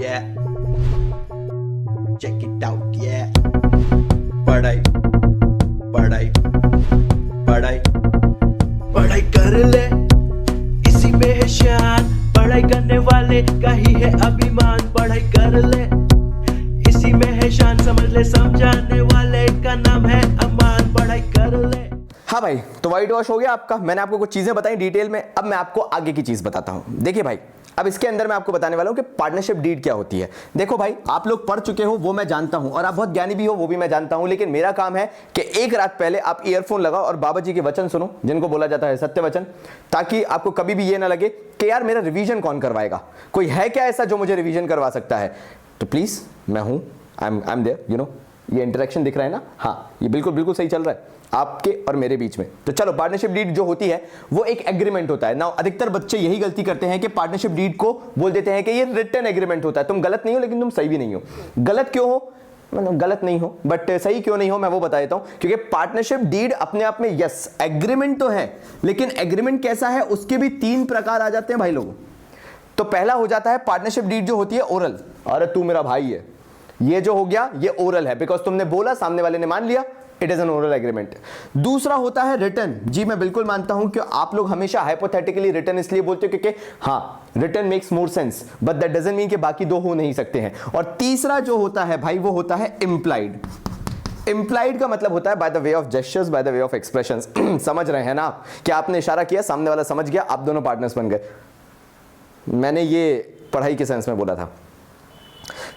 yeah. Check it out, yeah. पढ़ाई पढ़ाई पढ़ाई पढ़ाई कर ले, इसी में है शान, पढ़ाई करने वाले का ही है अभिमान। पढ़ाई कर ले, इसी में है शान, समझ ले समझाने वाले का नाम है अमान। पढ़ाई कर ले। हाँ भाई, तो व्हाइट वॉश हो गया आपका। मैंने आपको कुछ चीजें बताई डिटेल में, अब मैं आपको आगे की चीज बताता हूं। देखिए भाई, अब इसके अंदर मैं आपको बताने वाला हूं कि पार्टनरशिप डीड क्या होती है। देखो भाई, आप लोग पढ़ चुके हो वो मैं जानता हूं, और आप बहुत ज्ञानी भी हो वो भी मैं जानता हूं, लेकिन मेरा काम है कि एक रात पहले आप ईयरफोन लगाओ और बाबा जी के वचन सुनो, जिनको बोला जाता है सत्य वचन, ताकि आपको कभी भी ये ना लगे कि यार मेरा रिवीजन कौन करवाएगा, कोई है क्या ऐसा जो मुझे रिवीजन करवा सकता है। तो प्लीज मैं हूं, I am there, you know. ये इंटरेक्शन दिख रहा है ना? हाँ, ये बिल्कुल बिल्कुल सही चल रहा है आपके और मेरे बीच में। तो चलो, पार्टनरशिप डीड जो होती है वो एक एग्रीमेंट होता है ना। अधिकतर बच्चे यही गलती करते हैं कि पार्टनरशिप डीड को बोल देते हैं कि ये रिटन एग्रीमेंट होता है। तुम गलत नहीं हो, लेकिन तुम सही भी नहीं हो। गलत क्यों हो? मतलब गलत नहीं हो, बट सही क्यों नहीं हो मैं वो बता देता हूं। क्योंकि पार्टनरशिप डीड अपने आप में यस एग्रीमेंट तो है, लेकिन एग्रीमेंट कैसा है उसके भी 3 प्रकार आ जाते हैं भाई लोगों। तो पहला हो जाता है पार्टनरशिप डीड जो होती है ओरल। अरे तू मेरा भाई है, ये जो हो गया ये ओरल है, बिकॉज तुमने बोला, सामने वाले ने मान लिया, it is an oral agreement. दूसरा होता है रिटन। जी मैं बिल्कुल मानता हूं कि आप लोग हमेशा हाइपोथेटिकली रिटन इसलिए बोलते हो क्योंकि हाँ written makes more sense, but that doesn't mean कि बाकी 2 हो नहीं सकते हैं। और तीसरा जो होता है भाई वो होता है इम्प्लाइड। इम्प्लाइड का मतलब होता है by the way of gestures, by the way of expressions. समझ रहे हैं ना आप कि आपने इशारा किया, सामने वाला समझ गया, आप दोनों पार्टनर्स बन गए। मैंने ये पढ़ाई के सेंस में बोला था।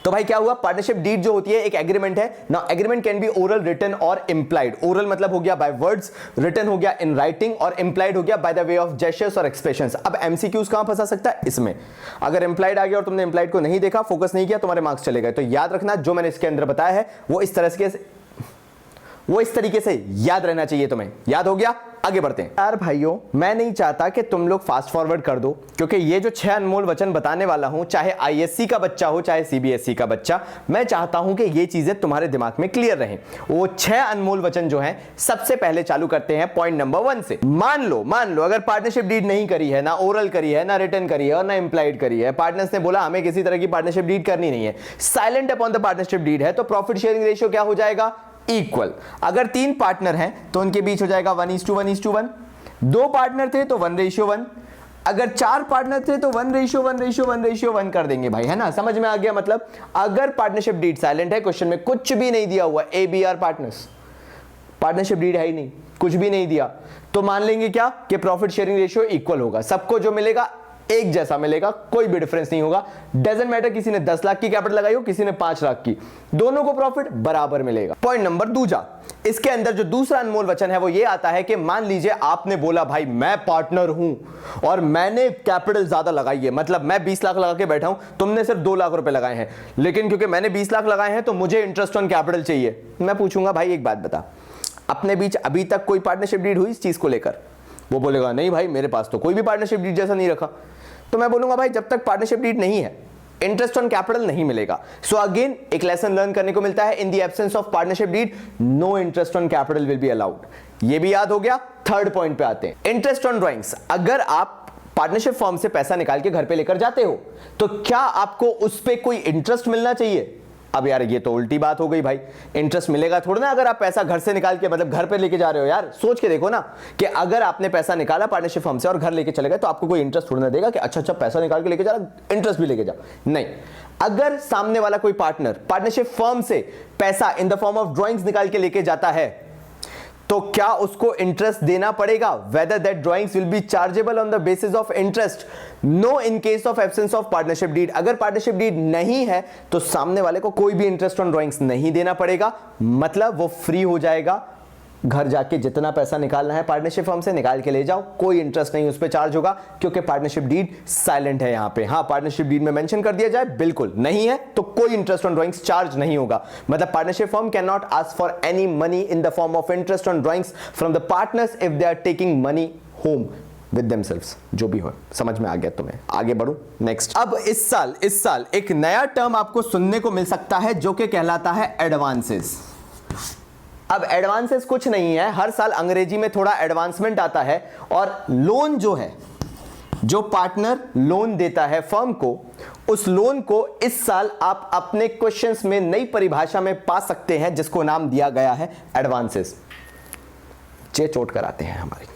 तो भाई क्या हुआ, पार्टनरशिप डीड जो होती है एक एग्रीमेंट है ना। Agreement can be oral, written और इम्प्लाइड। ओरल मतलब हो गया बाय वर्ड्स, रिटन हो गया इन राइटिंग, और इम्प्लाइड हो गया by the way of gestures और एक्सप्रेशंस। अब एमसीक्यूज कहां फंसा सकता है इसमें? अगर इम्प्लाइड आ गया और तुमने इम्प्लाइड को नहीं देखा, फोकस नहीं किया, तुम्हारे मार्क्स चले गए। तो याद रखना, जो मैंने इसके अंदर बताया है वो इस तरीके से याद रहना चाहिए तुम्हें। याद हो गया? आगे बढ़ते हैं। यार भाइयों, मैं नहीं चाहता कि तुम लोग फास्ट फॉरवर्ड कर दो, क्योंकि ये जो 6 अनमोल वचन बताने वाला हूं, चाहे आईएससी का बच्चा हो चाहे सीबीएसई का बच्चा, मैं चाहता हूं कि ये चीजें तुम्हारे दिमाग में क्लियर रहें। वो 6 अनमोल वचन जो हैं, सबसे पहले चालू करते हैं पॉइंट नंबर 1 से। मान लो अगर पार्टनरशिप डीड नहीं करी है, ना ओरल करी है, ना रिटन करी है और ना इंप्लाइड करी है, पार्टनर्स ने बोला हमें किसी तरह की पार्टनरशिप डीड करनी नहीं है, silent upon the partnership deed है, तो प्रॉफिट शेयरिंग रेशियो क्या हो जाएगा? इक्वल। अगर 3 पार्टनर हैं तो उनके बीच हो जाएगा 1:1:1। 2 पार्टनर थे तो 1:1। अगर 4 पार्टनर थे तो 1:1:1:1 कर देंगे भाई, है ना? समझ में आ गया? मतलब अगर पार्टनरशिप डीड साइलेंट है, क्वेश्चन में कुछ भी नहीं दिया हुआ, ABR पार्टनर्स, पार्टनरशिप डीड है ही नहीं, कुछ भी नहीं दिया, तो मान लेंगे क्या कि प्रॉफिट शेयरिंग रेशियो इक्वल होगा। सबको जो मिलेगा एक जैसा मिलेगा, कोई भी डिफरेंस नहीं होगा। डजंट मैटर किसी ने 10 लाख की कैपिटल लगाई हो, किसी ने 5 लाख की, दोनों को प्रॉफिट बराबर मिलेगा। पॉइंट नंबर 2, इसके अंदर जो दूसरा अनमोल वचन है वो ये आता है कि मान लीजिए आपने बोला भाई मैं पार्टनर हूं और मैंने कैपिटल ज्यादा लगाई है, मतलब मैं 20 लाख लगा के बैठा हूं, तुमने सिर्फ 2 लाख रुपए लगाए हैं, लेकिन क्योंकि मैंने 20 लाख लगाए हैं तो मुझे इंटरेस्ट ऑन कैपिटल चाहिए। मैं पूछूंगा भाई एक बात बता, अपने बीच अभी तक कोई पार्टनरशिप डीड हुई इस चीज को लेकर? वो बोलेगा नहीं भाई मेरे पास तो कोई भी पार्टनरशिप डीड जैसा नहीं रखा। तो मैं बोलूंगा भाई जब तक पार्टनरशिप डीड नहीं है, इंटरेस्ट ऑन कैपिटल नहीं मिलेगा। सो अगेन एक लेसन लर्न करने को मिलता है, in the absence of partnership deed no interest on capital will be allowed. ये भी याद हो गया। 3rd पॉइंट पे आते हैं, इंटरेस्ट ऑन ड्राइंग्स। अगर आप पार्टनरशिप फॉर्म से पैसा निकाल के घर पे लेकर जाते हो तो क्या आपको उस पे कोई इंटरेस्ट मिलना चाहिए? अब यार ये तो उल्टी बात हो गई भाई, इंटरेस्ट मिलेगा थोड़ा ना। अगर आप पैसा घर से निकाल के मतलब घर पे लेके जा रहे हो, यार सोच के देखो ना कि अगर आपने पैसा निकाला पार्टनरशिप फर्म से और घर लेके चले गए, तो आपको कोई इंटरेस्ट थोड़ा ना देगा कि अच्छा पैसा निकाल के लेके जा रहा, इंटरेस्ट भी लेके जा। नहीं, अगर सामने वाला कोई पार्टनर पार्टनरशिप फर्म से पैसा इन द फॉर्म ऑफ ड्रॉइंग्स निकाल के लेके जाता है तो क्या उसको इंटरेस्ट देना पड़ेगा? Whether that drawings will be chargeable on the basis of interest? No in case of absence of partnership deed. अगर पार्टनरशिप डीड नहीं है तो सामने वाले को कोई भी इंटरेस्ट ऑन ड्रॉइंग्स नहीं देना पड़ेगा, मतलब वो फ्री हो जाएगा। घर जाके जितना पैसा निकालना है पार्टनरशिप फर्म से निकाल के ले जाओ, कोई इंटरेस्ट नहीं उस पर चार्ज होगा, क्योंकि पार्टनरशिप डीड साइलेंट है यहां पे। हाँ, पार्टनरशिप डीड में मेंशन कर दिया जाए बिल्कुल नहीं है तो कोई इंटरेस्ट ऑन ड्राइंग्स चार्ज नहीं होगा। मतलब partnership firm can not ask for any money in the form of interest on drawings from the partners if they are taking money home with themselves. जो भी हो, समझ में आ गया तुम्हें? आगे बढ़ूं नेक्स्ट। अब इस साल एक नया टर्म आपको सुनने को मिल सकता है जो कि कहलाता है एडवांसेस। अब एडवांसेस कुछ नहीं है, हर साल अंग्रेजी में थोड़ा एडवांसमेंट आता है, और लोन जो है, जो पार्टनर लोन देता है फर्म को, उस लोन को इस साल आप अपने क्वेश्चंस में नई परिभाषा में पा सकते हैं, जिसको नाम दिया गया है एडवांसेस। चोट कराते हैं हमारी।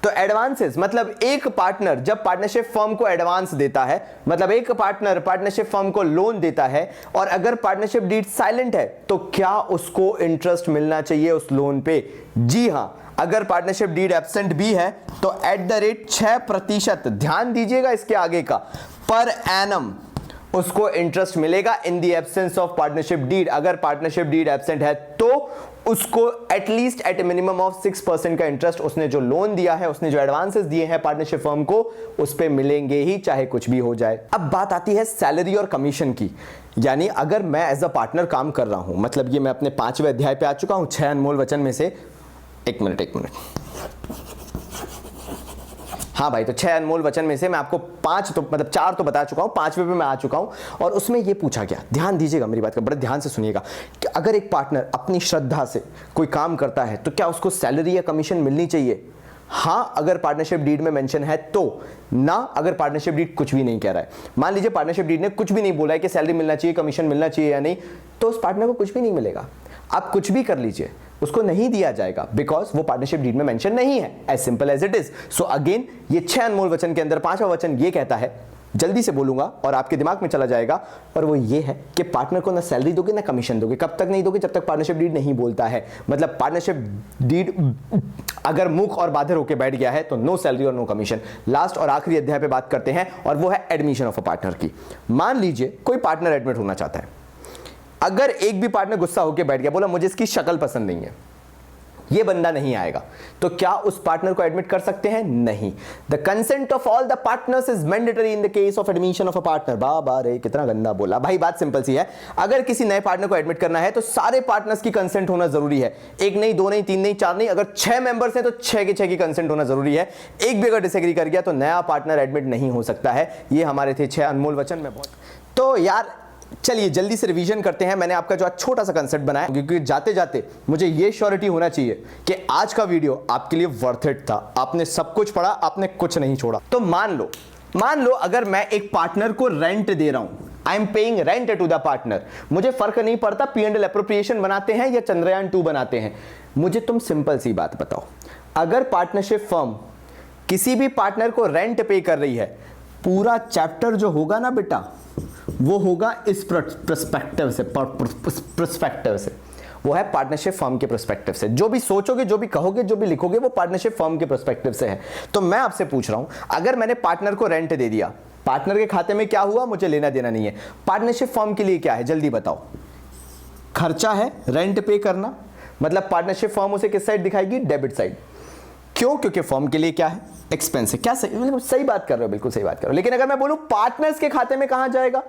तो एडवांसेस मतलब एक पार्टनर जब पार्टनरशिप फर्म को एडवांस देता है, मतलब एक पार्टनर पार्टनरशिप फर्म को लोन देता है, और अगर पार्टनरशिप डीड साइलेंट है तो क्या उसको इंटरेस्ट मिलना चाहिए उस लोन पे? जी हां, अगर पार्टनरशिप डीड एब्सेंट भी है तो एट द रेट 6%, ध्यान दीजिएगा इसके आगे का, पर एनम उसको इंटरेस्ट मिलेगा in the absence of partnership deed. अगर पार्टनरशिप डीड एब्सेंट है तो उसको एटलीस्ट एट मिनिमम ऑफ 6% का इंटरेस्ट उसने जो लोन दिया है, उसने जो एडवांसेस दिए हैं पार्टनरशिप फर्म को, उस पे मिलेंगे ही, चाहे कुछ भी हो जाए। अब बात आती है सैलरी और कमीशन की। यानी अगर मैं एज अ पार्टनर काम कर रहा हूं, मतलब ये मैं अपने 5वें अध्याय पे आ चुका हूं 6 अनमोल वचन में से। एक मिनट, हाँ भाई, तो 6 अनमोल वचन में से मैं आपको 5 तो मतलब 4 तो बता चुका हूं, 5वें पे मैं आ चुका हूं। और उसमें ये पूछा गया, ध्यान दीजिएगा मेरी बात का, बड़े ध्यान से सुनिएगा, कि अगर एक पार्टनर अपनी श्रद्धा से कोई काम करता है तो क्या उसको सैलरी या कमीशन मिलनी चाहिए? हाँ, अगर पार्टनरशिप डीड में मेंशन है तो, ना अगर पार्टनरशिप डीड कुछ भी नहीं कह रहा है। मान लीजिए पार्टनरशिप डीड ने कुछ भी नहीं बोला है कि सैलरी मिलना चाहिए, कमीशन मिलना चाहिए या नहीं, तो उस पार्टनर को कुछ भी नहीं मिलेगा। आप कुछ भी कर लीजिए, उसको नहीं दिया जाएगा, बिकॉज वो पार्टनरशिप डीड में मेंशन नहीं है। As simple as it is. So again, ये 6 अनमोल वचन के अंदर 5वां वचन ये कहता है, जल्दी से बोलूंगा और आपके दिमाग में चला जाएगा, और वो ये है कि पार्टनर को ना सैलरी दोगे ना कमीशन दोगे। कब तक नहीं दोगे? जब तक पार्टनरशिप डीड नहीं बोलता है। मतलब पार्टनरशिप डीड अगर मूक और बाधिर होकर बैठ गया है तो नो सैलरी और नो कमीशन। लास्ट और आखिरी अध्याय पे बात करते हैं, और वो है एडमिशन ऑफ अ पार्टनर की। मान लीजिए कोई पार्टनर एडमिट होना चाहता है, अगर एक भी पार्टनर गुस्सा होकर बैठ गया, बोला मुझे इसकी शक्ल पसंद नहीं है, ये बंदा नहीं आएगा, तो क्या उस पार्टनर को एडमिट कर सकते हैं? नहीं। The consent of all the partners is mandatory in the case of admission of a partner. बाबा रे, कितना गंदा बोला भाई। बात सिंपल सी है, अगर किसी नए पार्टनर को एडमिट करना है तो सारे पार्टनर्स की कंसेंट होना जरूरी है। एक नहीं, दो नहीं, तीन नहीं, चार नहीं, अगर 6 मेंबर्स हैं तो 6 के 6 की कंसेंट होना जरूरी है। एक भी अगर डिसएग्री कर गया तो नया पार्टनर एडमिट नहीं हो सकता है। ये हमारे थे 6 अनमोल वचन में। बहुत तो यार चलिए जल्दी से रिवीजन करते हैं। मैंने आपका जो आज छोटा सा कंसेप्ट बनाया, क्योंकि जाते जाते मुझे ये श्योरिटी होना चाहिए कि आज का वीडियो आपके लिए वर्थ इट था। आपने सब कुछ पढ़ा, आपने कुछ नहीं छोड़ा। तो मान लो अगर मैं एक पार्टनर को रेंट दे रहा हूं, I am paying rent to the partner, मुझे फर्क नहीं पड़ता P&L एप्रोप्रिएशन बनाते हैं या चंद्रयान 2 बनाते हैं। मुझे तुम सिंपल सी बात बताओ, अगर पार्टनरशिप फर्म किसी भी पार्टनर को रेंट पे कर रही है, पूरा चैप्टर जो होगा ना बेटा, वो होगा इस पर्सपेक्टिव से, वो है पार्टनरशिप फर्म के पर्सपेक्टिव से। जो भी सोचोगे, जो भी कहोगे, जो भी लिखोगे, वो पार्टनरशिप फर्म के पर्सपेक्टिव से है। तो मैं आपसे पूछ रहा हूं, अगर मैंने पार्टनर को रेंट दे दिया, पार्टनर के खाते में क्या हुआ मुझे लेना देना नहीं है। पार्टनरशिप फर्म के लिए क्या है जल्दी बताओ? खर्चा है रेंट पे करना, मतलब पार्टनरशिप फर्म उसे किस साइड दिखाएगी? Debit side. क्यों? क्योंकि फर्म के लिए क्या है? एक्सपेंस है। क्या सही, सही बात कर रहे हो, बिल्कुल सही बात कर रहे हो। लेकिन अगर मैं बोलूं पार्टनर्स के खाते में कहां जाएगा?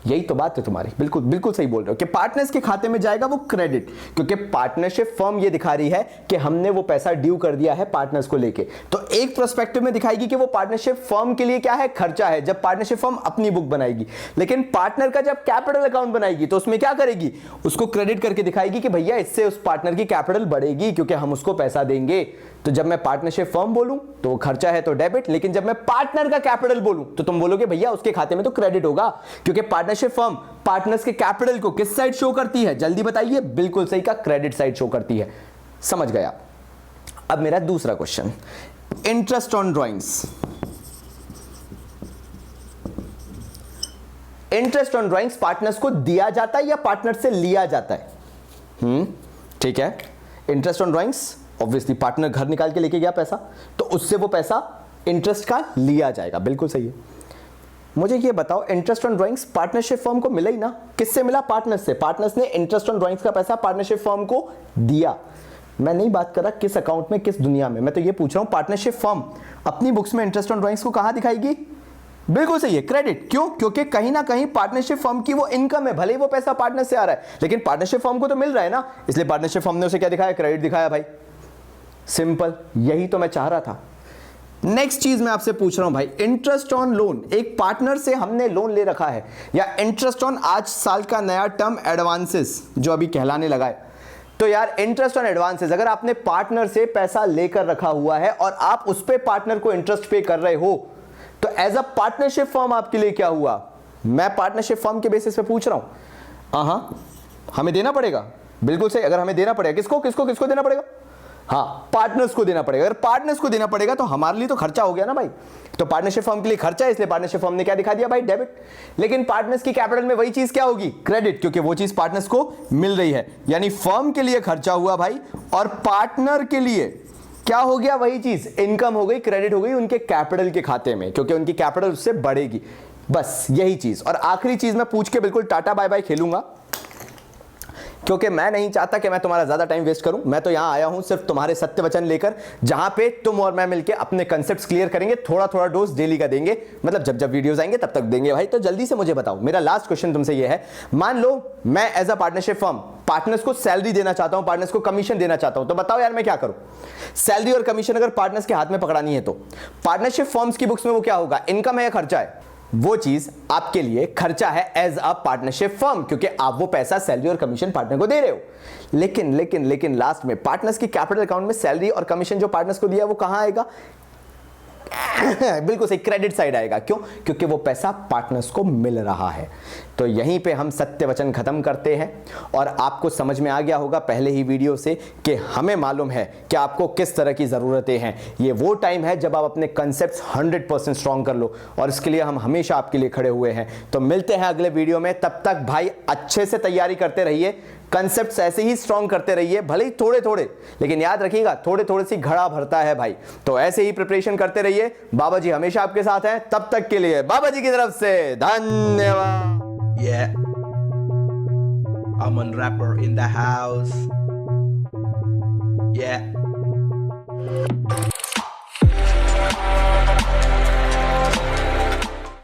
यही तो बात है तुम्हारी, बिल्कुल बिल्कुल सही बोल रहे हो कि पार्टनर्स के खाते में जाएगा वो क्रेडिट, क्योंकि पार्टनरशिप फर्म ये दिखा रही है कि हमने वो पैसा ड्यू कर दिया है पार्टनर्स को लेके। तो एक पर्सपेक्टिव में दिखाएगी कि वो पार्टनरशिप फर्म के लिए क्या है? खर्चा है, जब पार्टनरशिप फर्म अपनी बुक बनाएगी। लेकिन पार्टनर का जब कैपिटल अकाउंट बनाएगी तो उसमें क्या करेगी? उसको क्रेडिट करके दिखाएगी कि भैया इससे उस पार्टनर की कैपिटल बढ़ेगी, क्योंकि हम उसको पैसा देंगे। तो जब मैं पार्टनरशिप फर्म बोलूं तो वो खर्चा है तो डेबिट, लेकिन जब मैं पार्टनर का कैपिटल बोलूं तो तुम बोलोगे भैया उसके खाते में तो क्रेडिट होगा, क्योंकि पार्टनरशिप फर्म पार्टनर्स के कैपिटल को किस साइड शो करती है? जल्दी बताइए। बिल्कुल सही का, क्रेडिट साइड शो करती है। समझ गया। अब मेरा दूसरा question, interest on drawings. Interest on drawings partners को दिया जाता है या पार्टनर से लिया जाता है? ठीक है, interest on drawings obviously partner घर निकाल के लेके गया पैसा, तो उससे वो पैसा इंटरेस्ट का लिया जाएगा। बिल्कुल सही है। मुझे ये बताओ, interest on drawings partnership firm को मिला ही ना? किससे मिला? पार्टनर्स से। पार्टनर्स ने इंटरेस्ट ऑन ड्राइंग्स का पैसा पार्टनरशिप फर्म को दिया। मैं नहीं बात कर रहा किस अकाउंट में, किस दुनिया में, मैं तो ये पूछ रहा हूं पार्टनरशिप फर्म अपनी बुक्स में इंटरेस्ट ऑन ड्राइंग्स को कहां दिखाएगी? बिल्कुल सही है, क्रेडिट। क्यों? क्योंकि कहीं ना कहीं पार्टनरशिप फर्म की वो इनकम है, भले ही वो पैसा पार्टनर से आ रहा है, लेकिन पार्टनरशिप फर्म को तो मिल रहा है ना, इसलिए पार्टनरशिप फर्म ने उसे क्या दिखाया? क्रेडिट दिखाया भाई। सिंपल, यही तो मैं चाह रहा था। नेक्स्ट चीज मैं आपसे पूछ रहा हूं भाई, इंटरेस्ट ऑन लोन। एक पार्टनर से हमने लोन ले रखा है, या इंटरेस्ट ऑन आज साल का नया टर्म एडवांसेस जो अभी कहलाने लगा है। तो यार इंटरेस्ट ऑन एडवांसेस, अगर आपने पार्टनर से पैसा लेकर रखा हुआ है और आप उस पे पार्टनर को इंटरेस्ट पे कर रहे हो, तो एज अ पार्टनरशिप फर्म आपके लिए क्या हुआ? मैं पार्टनरशिप फर्म के बेसिस पे पूछ रहा हूं। हाँ, हमें देना पड़ेगा, बिल्कुल सही। अगर हमें देना पड़ेगा, किसको किसको किसको देना पड़ेगा? हाँ, पार्टनर्स को देना पड़ेगा। अगर पार्टनर्स को देना पड़ेगा तो हमारे लिए तो खर्चा हो गया ना भाई। तो पार्टनरशिप फर्म के लिए खर्चा है, इसलिए पार्टनरशिप फर्म ने क्या दिखा दिया भाई? डेबिट। लेकिन पार्टनर्स की कैपिटल में वही चीज क्या होगी? क्रेडिट, क्योंकि वो चीज पार्टनर्स को मिल रही है। यानी फर्म के लिए खर्चा हुआ भाई, और पार्टनर के लिए क्या हो गया? वही चीज इनकम हो गई, क्रेडिट हो गई उनके कैपिटल के खाते में, क्योंकि उनकी कैपिटल उससे बढ़ेगी। बस यही चीज। और आखिरी चीज मैं पूछ के बिल्कुल टाटा बाय बाय खेलूंगा, क्योंकि मैं नहीं चाहता कि मैं तुम्हारा ज्यादा टाइम वेस्ट करूं। मैं तो यहां आया हूं सिर्फ तुम्हारे सत्य वचन लेकर, जहां पे तुम और मैं मिलकर अपने कंसेप्ट्स क्लियर करेंगे। थोड़ा थोड़ा डोज डेली का देंगे, मतलब जब जब वीडियोस आएंगे तब तक देंगे भाई। तो जल्दी से मुझे बताओ, मेरा लास्ट क्वेश्चन तुमसे ये है, मान लो मैं as a partnership firm partners को सैलरी देना चाहता हूं, पार्टनर्स को कमीशन देना चाहता हूं, तो बताओ यार मैं क्या करूं? सैलरी और कमीशन अगर पार्टनर्स के हाथ में पकड़ानी है तो पार्टनरशिप फर्म्स की बुक्स में वो क्या होगा? इनकम है या खर्चा है? वो चीज आपके लिए खर्चा है एज अ पार्टनरशिप फर्म, क्योंकि आप वो पैसा सैलरी और कमीशन पार्टनर को दे रहे हो। लेकिन लेकिन लेकिन लास्ट में पार्टनर्स की कैपिटल अकाउंट में सैलरी और कमीशन जो पार्टनर्स को दिया वो कहां आएगा? बिल्कुल सही, क्रेडिट साइड आएगा। क्यों? क्योंकि वो पैसा पार्टनर्स को मिल रहा है। तो यहीं पे हम सत्य वचन खत्म करते हैं, और आपको समझ में आ गया होगा पहले ही वीडियो से कि हमें मालूम है कि आपको किस तरह की जरूरतें हैं। ये वो टाइम है जब आप अपने कंसेप्ट्स 100% स्ट्रॉन्ग कर लो, और इसके लिए हम हमेशा आपके लिए खड़े हुए हैं। तो मिलते हैं अगले वीडियो में, तब तक भाई अच्छे से तैयारी करते रहिए, कंसेप्ट्स ऐसे ही स्ट्रॉन्ग करते रहिए, भले ही थोड़े थोड़े, लेकिन याद रखिएगा थोड़े थोड़े सी घड़ा भरता है भाई। तो ऐसे ही प्रिपरेशन करते रहिए, बाबा जी हमेशा आपके साथ हैं। तब तक के लिए बाबा जी की तरफ से धन्यवाद। Yeah, I'm a rapper in the house. Yeah.